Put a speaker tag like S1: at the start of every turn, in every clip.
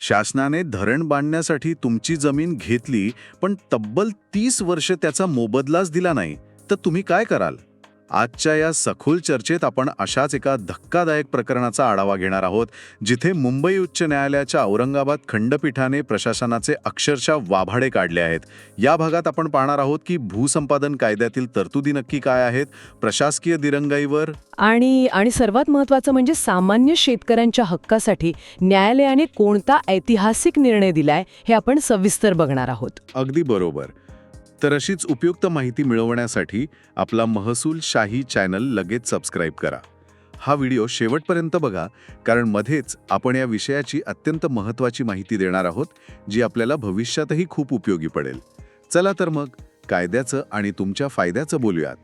S1: शासनाने धरण बांधण्यासाठी तुमची जमीन घेतली, पण तब्बल 30 वर्ष त्याचा मोबदलाच दिला नाही, तर तुम्ही काय कराल? आजच्या या सखोल चर्चेत आपण अशाच एका धक्कादायक प्रकरणाचा आढावा घेणार आहोत, जिथे मुंबई उच्च न्यायालयाच्या औरंगाबाद खंडपीठाने प्रशासनाचे अक्षरशः वाभाडे काढले आहेत. या भागात आपण पाहणार आहोत की भूसंपादन कायद्यातील तरतुदी नक्की काय आहेत, प्रशासकीय दिरंगाईवर
S2: आणि सर्वात महत्त्वाचं म्हणजे सामान्य शेतकऱ्यांच्या हक्कासाठी न्यायालयाने कोणता ऐतिहासिक निर्णय दिलाय हे आपण सविस्तर बघणार आहोत.
S1: अगदी बरोबर. तर अशीच उपयुक्त माहिती मिळवण्यासाठी आपला महसूल शाही चॅनल लगेच सबस्क्राईब करा. हा व्हिडिओ शेवटपर्यंत बघा, कारण मध्येच आपण या विषयाची अत्यंत महत्त्वाची माहिती देणार आहोत, जी आपल्याला भविष्यातही खूप उपयोगी पडेल. चला तर मग कायद्याचं आणि तुमच्या फायद्याचं बोलूयात.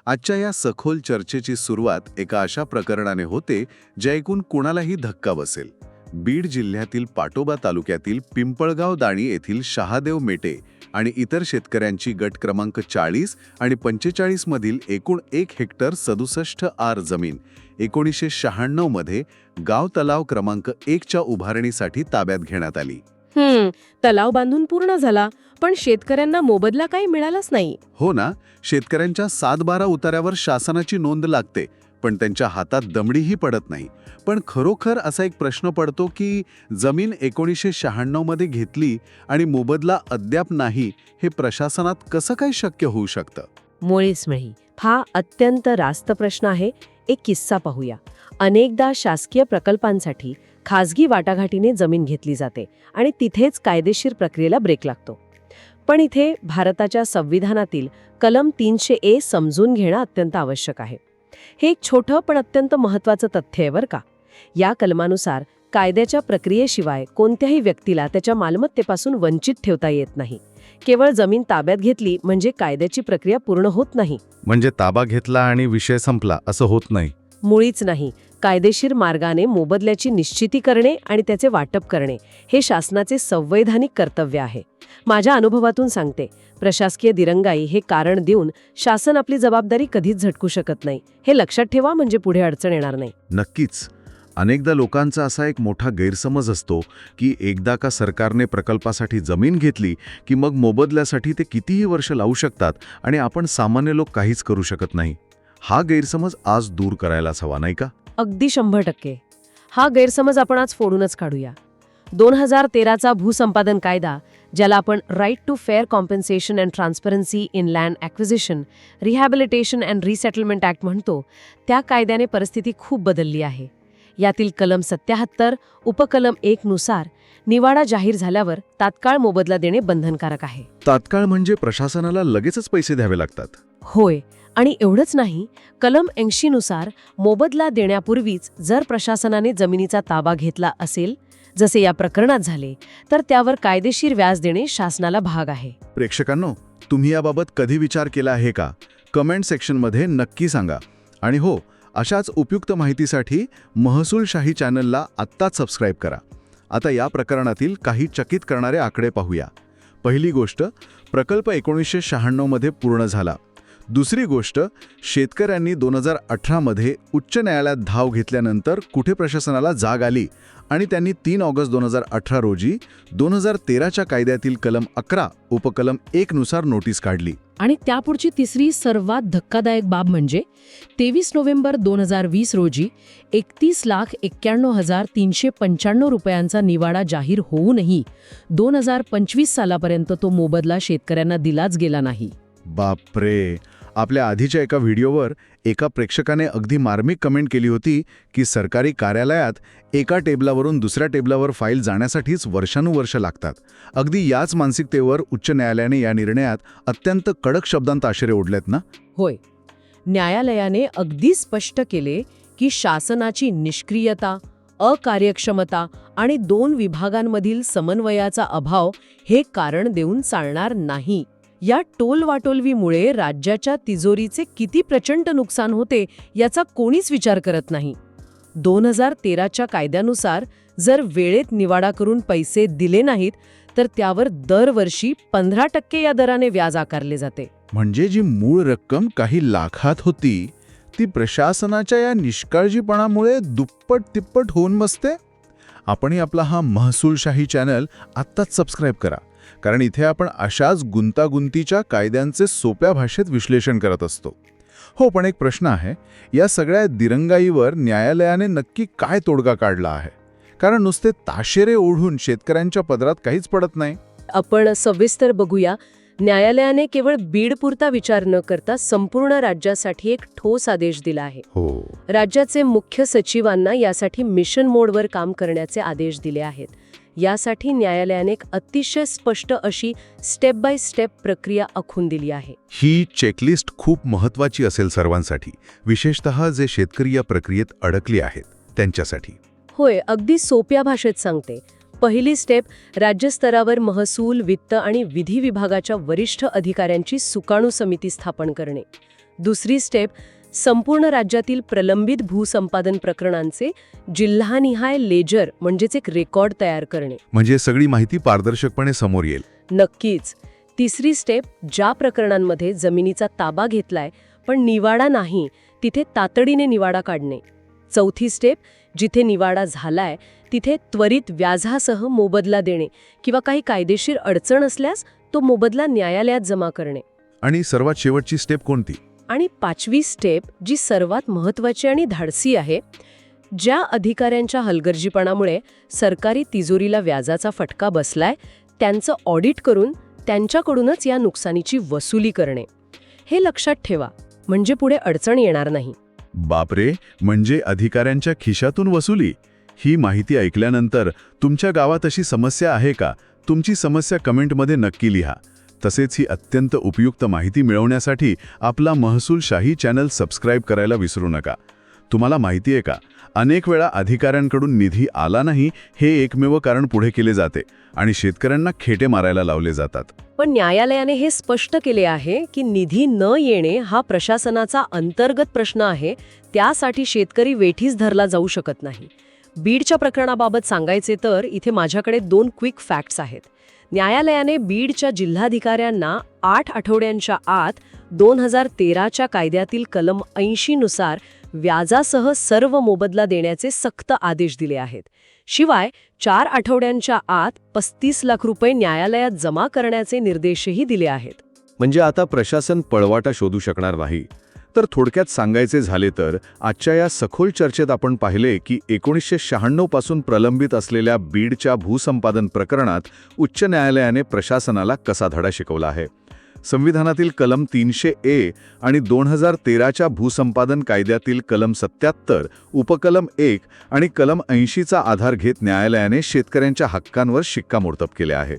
S1: आजच्या या सखोल चर्चेची सुरुवात एका अशा प्रकरणाने होते, जे ऐकून कुणालाही धक्का बसेल. बीड जिल्ह्यातील पाटोबा तालुक्यातील पिंपळगाव दाणी येथील शहादेव मेटे आणि इतर शेतकऱ्यांची गट क्रमांक 40 आणि 45 मधील एकूण 1 हेक्टर 67 आर जमीन 1996 मध्ये गाव तलाव क्रमांक 1 च्या उभारणीसाठी ताब्यात घेण्यात आली.
S2: तलाव बांधून पूर्ण झाला, पण शेतकऱ्यांना मोबदला काही मिळालाच नाही.
S1: हो ना, शेतकऱ्यांच्या 7-12 उतार्यावर शासनाची नोंद लागते, पण त्यांच्या हातात दमडीही पडत नाही. पण खरोखर असा एक प्रश्न पडतो की जमीन 1996 मध्ये घेतली आणि मोबदला अद्याप नाही, हे प्रशासनात कसं काय शक्य होऊ शकतं?
S3: मुळीच नाही. हा अत्यंत रास्त प्रश्न आहे. एक किस्सा पाहूया. अनेकदा शासकीय प्रकल्पांसाठी खासगी वाटाघाटीने जमीन घेतली जाते आणि तिथेच कायदेशीर प्रक्रियेला ब्रेक लागतो. पण इथे भारताच्या संविधानातील कलम 300A समजून घेणं अत्यंत आवश्यक आहे. हे एक छोटं पण अत्यंत महत्त्वाचं तथ्य आहे बरं का. या कलमानुसार कायद्याच्या प्रक्रियेशिवाय कोणत्याही व्यक्तीला त्याच्या मालमत्तेपासून वंचित ठेवता येत नाही. केवळ जमीन ताब्यात घेतली म्हणजे कायद्याची प्रक्रिया पूर्ण होत नाही.
S1: म्हणजे ताबा घेतला आणि विषय संपला असं होत नाही?
S3: मुळीच नाही. कायदेशीर मार्गाने मोबदल्याची निश्चिती करणे आणि त्याचे वाटप करणे हे शासनाचे संवैधानिक कर्तव्य आहे. माझ्या अनुभवातून सांगते, प्रशासकीय दिरंगाई हे कारण देऊन शासन आपली जबाबदारी कधीच झटकू शकत नाही. हे लक्षात ठेवा, म्हणजे पुढे अडचण येणार नाही.
S1: नक्कीच. अनेकदा लोकांचा असा एक मोठा गैरसमज असतो की एकदा का सरकारने प्रकल्पासाठी जमीन घेतली की मग मोबदल्यासाठी ते कितीही वर्ष लावू शकतात आणि आपण सामान्य लोक काहीच करू शकत नाही. हा गैरसमज आज दूर करायलाच हवा, नाही का?
S3: अगदी 100%. हा गैरसमज आपण आज फोडूनच काढूया. 2013चा भूसंपादन कायदा, ज्याला आपण right to fair compensation and transparency in land acquisition, rehabilitation and resettlement act म्हणतो, त्या कायद्याने परिस्थिती खूप बदलली आहे. यातील कलम 77 उपकलम 1 नुसार निवाडा जाहीर झाल्यावर तात्काळ मोबदला देणे बंधनकारक आहे.
S1: तात्काळ म्हणजे प्रशासनाला लगेचच पैसे द्यावे लागतात?
S3: होय. आणि एवढंच नाही, कलम 80 नुसार मोबदला देण्यापूर्वीच जर प्रशासनाने जमिनीचा ताबा घेतला असेल, जसे या प्रकरणात झाले, तर त्यावर कायदेशीर व्याज देणे शासनाला भाग आहे.
S1: प्रेक्षकांनो, तुम्ही याबाबत कधी विचार केला आहे का? कमेंट सेक्शनमध्ये नक्की सांगा. आणि हो, अशाच उपयुक्त माहितीसाठी महसूल शाही चॅनलला आत्ताच सबस्क्राईब करा. आता या प्रकरणातील काही चकित करणारे आकडे पाहूया. पहिली गोष्ट, प्रकल्प 1996 मध्ये पूर्ण झाला. दुसरी गोष्ट, शेतकऱ्यांनी 2018 मध्ये उच्च न्यायालयात धाव घेतल्यानंतर कुठे प्रशासनाला जाग आली आणि त्यांनी 3 ऑगस्ट 2018 रोजी 2013च्या कायद्यातील कलम 11 उपकलम 1 नुसार नोटीस काढली.
S2: आणि त्यापुढची तिसरी सर्वात धक्कादायक बाब म्हणजे 23 नोव्हेंबर 2020 रोजी 31,91,395 रुपयांचा निवाडा जाहीर होऊनही 2025 सालापर्यंत तो मोबदला शेतकऱ्यांना दिलाच गेला नाही.
S1: बापरे. आपल्या आधीच्या एका व्हिडिओवर एका प्रेक्षकाने अगदी मार्मिक कमेंट केली होती की सरकारी कार्यालयात एका टेबलावरून दुसऱ्या टेबलावर फाईल जाण्यासाठीच वर्षानुवर्ष लागतात. अगदी याच मानसिकतेवर उच्च न्यायालयाने या निर्णयात अत्यंत कडक शब्दांत आशेरे ओढलेत ना?
S2: होय. न्यायालयाने अगदी स्पष्ट केले की शासनाची निष्क्रियता, अकार्यक्षमता आणि 2 विभागांमधील समन्वयाचा अभाव हे कारण देऊन चालणार नाही. या टोलवाटोलवीमुळे राज्याच्या तिजोरीचे किती प्रचंड नुकसान होते याचा कोणीच विचार करत नाही. 2013च्या कायद्यानुसार जर वेळेत निवाडा करून पैसे दिले नाहीत तर त्यावर दरवर्षी 15% या दराने व्याज आकारले जाते.
S1: म्हणजे जी मूळ रक्कम काही लाखात होती ती प्रशासनाच्या या निष्काळजीपणामुळे दुप्पट तिप्पट होऊन बसते? आपणही आपला हा महसूलशाही चॅनल आत्ताच सबस्क्राईब करा, कारण इथे आपण अशाच गुंतागुंतीच्या कायद्यांचे सोप्या भाषेत विश्लेषण करत असतो. हो, पण एक प्रश्न आहे, या सगळ्या दिरंगाईवर न्यायालयाने नक्की काय तोडगा काढला आहे? कारण नुसते ताशेरे ओढून शेतकऱ्यांच्या पदरात काहीच पडत नाही.
S3: आपण सविस्तर बघूया. न्यायालयाने केवळ बीडपुरता विचार न करता संपूर्ण राज्यासाठी एक ठोस आदेश दिला आहे.
S1: हो,
S3: राज्याचे मुख्य सचिवांना यासाठी मिशन मोडवर काम करण्याचे आदेश दिले आहेत. यासाठी न्यायालयाने एक अतिशय स्पष्ट अशी स्टेप बाय स्टेप प्रक्रिया आखून दिली आहे.
S1: ही चेकलिस्ट खूप महत्त्वाची असेल सर्वांसाठी, विशेषतः जे शेतकरी या प्रक्रियेत अडकले आहेत त्यांच्यासाठी.
S3: होय, अगदी सोप्या भाषेत सांगते. पहिली स्टेप, राज्यस्तरावर महसूल, वित्त आणि विधी विभागाच्या वरिष्ठ अधिकाऱ्यांची सुकाणू समिती स्थापन करणे. दुसरी स्टेप, संपूर्ण राज्यातील प्रलंबित भूसंपादन प्रकरणांचे जिल्हानिहाय लेजर म्हणजेच एक रेकॉर्ड तयार करणे.
S1: म्हणजे सगळी माहिती पारदर्शकपणे समोर येईल.
S3: नक्कीच. तिसरी स्टेप, ज्या प्रकरणांमध्ये जमिनीचा ताबा घेतलाय पण निवाडा नाही, तिथे तातडीने निवाडा काढणे. चौथी स्टेप, जिथे निवाडा झालाय तिथे त्वरित व्याजासह मोबदला देणे किंवा काही कायदेशीर अडचण असल्यास तो मोबदला न्यायालयात जमा करणे.
S1: आणि सर्वात शेवटची स्टेप कोणती?
S3: आणि पाचवी स्टेप, जी सर्वात महत्त्वाची आणि धाडसी आहे, ज्या अधिकाऱ्यांच्या हलगर्जीपणामुळे सरकारी तिजोरीला व्याजाचा फटका बसलाय त्यांचं ऑडिट करून त्यांच्याकडूनच या नुकसानीची वसुली करणे. हे लक्षात ठेवा, म्हणजे पुढे अडचण येणार नाही.
S1: बापरे, म्हणजे अधिकाऱ्यांच्या खिशातून वसुली? ही माहिती ऐकल्यानंतर तुमच्या गावात अशी समस्या आहे का? तुमची समस्या कमेंटमध्ये नक्की लिहा. तसेच ही अत्यंत उपयुक्त माहिती मिळवण्यासाठी आपला महसूलशाही चॅनल सबस्क्राईब करायला विसरू नका. तुम्हाला माहिती आहे का, अनेक वेळा अधिकाऱ्यांकडून निधी आला नाही हे एकमेव कारण पुढे केले जाते आणि शेतकऱ्यांना खेटे मारायला लावले जातात.
S3: पण न्यायालयाने हे स्पष्ट केले आहे की निधी न येणे हा प्रशासनाचा अंतर्गत प्रश्न आहे. त्यासाठी शेतकरी वेठीस धरला जाऊ शकत नाही. बीडच्या प्रकरणाबाबत सांगायचे तर इथे माझ्याकडे 2 क्विक फॅक्ट्स आहेत. न्यायालयाने बीडच्या जिल्हाधिकाऱ्यांना 8 आठवड्यांच्या आत 2013च्या कायद्यातील कलम 80 नुसार व्याजासह सर्व मोबदला देण्याचे सक्त आदेश दिले आहेत. शिवाय 4 आठवड्यांच्या आत 35 लाख रुपये न्यायालयात जमा करण्याचे निर्देशही दिले आहेत.
S1: म्हणजे आता प्रशासन पळवाटा शोधू शकणार नाही. तर थोडक्यात सांगायचे झाले तर आजच्या या सखोल चर्चेत आपण पाहिले की 1996 पासून प्रलंबित असलेल्या बीडच्या भूसंपादन प्रकरणात उच्च न्यायालयाने प्रशासनाला कसा धडा शिकवला आहे. संविधानातील कलम 300A आणि 2013च्या भूसंपादन कायद्यातील कलम 77, उपकलम 1 आणि कलम 80चा आधार घेत न्यायालयाने शेतकऱ्यांच्या हक्कांवर शिक्कामोर्तब केले आहे.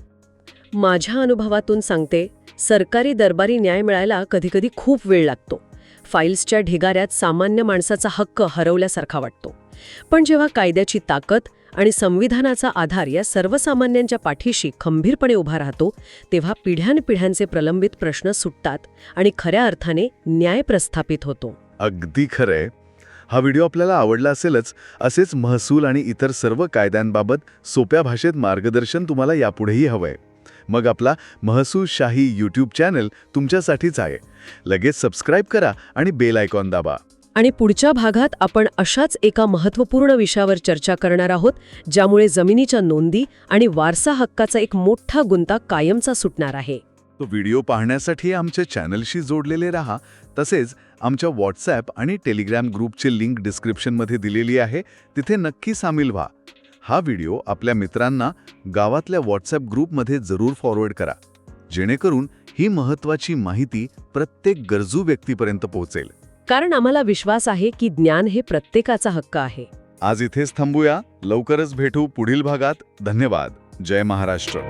S3: माझ्या अनुभवातून सांगते, सरकारी दरबारी न्याय मिळायला कधीकधी खूप वेळ लागतो. फाईल्सच्या ढिगाऱ्यात सामान्य माणसाचा हक्क हरवल्यासारखा वाटतो. पण जेव्हा कायद्याची ताकद आणि संविधानाचा आधार या सर्वसामान्यांच्या पाठीशी खंबीरपणे उभा राहतो, तेव्हा पिढ्यानपिढ्यांचे प्रलंबित प्रश्न सुटतात आणि खऱ्या अर्थाने न्याय प्रस्थापित होतो.
S1: अगदी खरंय. हा व्हिडिओ आपल्याला आवडला असेलच. असेच महसूल आणि इतर सर्व कायद्यांबाबत सोप्या भाषेत मार्गदर्शन तुम्हाला यापुढेही हवंय. मग आपला महसूलशाही यूट्यूब चॅनल तुमच्यासाठीच आहे. लगेच सबस्क्राईब करा आणि बेल आयकॉन दाबा.
S3: आणि पुढच्या भागात आपण अशाच एका महत्त्वपूर्ण विषयावर चर्चा करणार आहोत, ज्यामुळे जमिनीच्या नोंदी आणि वारसा हक्काचा एक मोठा गुंता कायमचा सुटणार आहे.
S1: तो व्हिडिओ पाहण्यासाठी आमच्या चॅनलशी जोडलेले राहा. तसेच आमच्या व्हॉट्सॲप आणि टेलिग्राम ग्रुपची लिंक डिस्क्रिप्शनमध्ये दिलेली आहे, तिथे नक्की सामील व्हा. हा व्हिडिओ आपल्या मित्रांना गावातल्या व्हॉट्सॲप ग्रुपमध्ये जरूर फॉरवर्ड करा, जेणेकरून ही महत्त्वाची माहिती प्रत्येक गरजू व्यक्तीपर्यंत पोहोचेल.
S3: कारण आम्हाला विश्वास आहे की ज्ञान हे प्रत्येकाचा हक्क आहे.
S1: आज इथेच थांबूया. लवकरच भेटू पुढील भागात. धन्यवाद. जय महाराष्ट्र.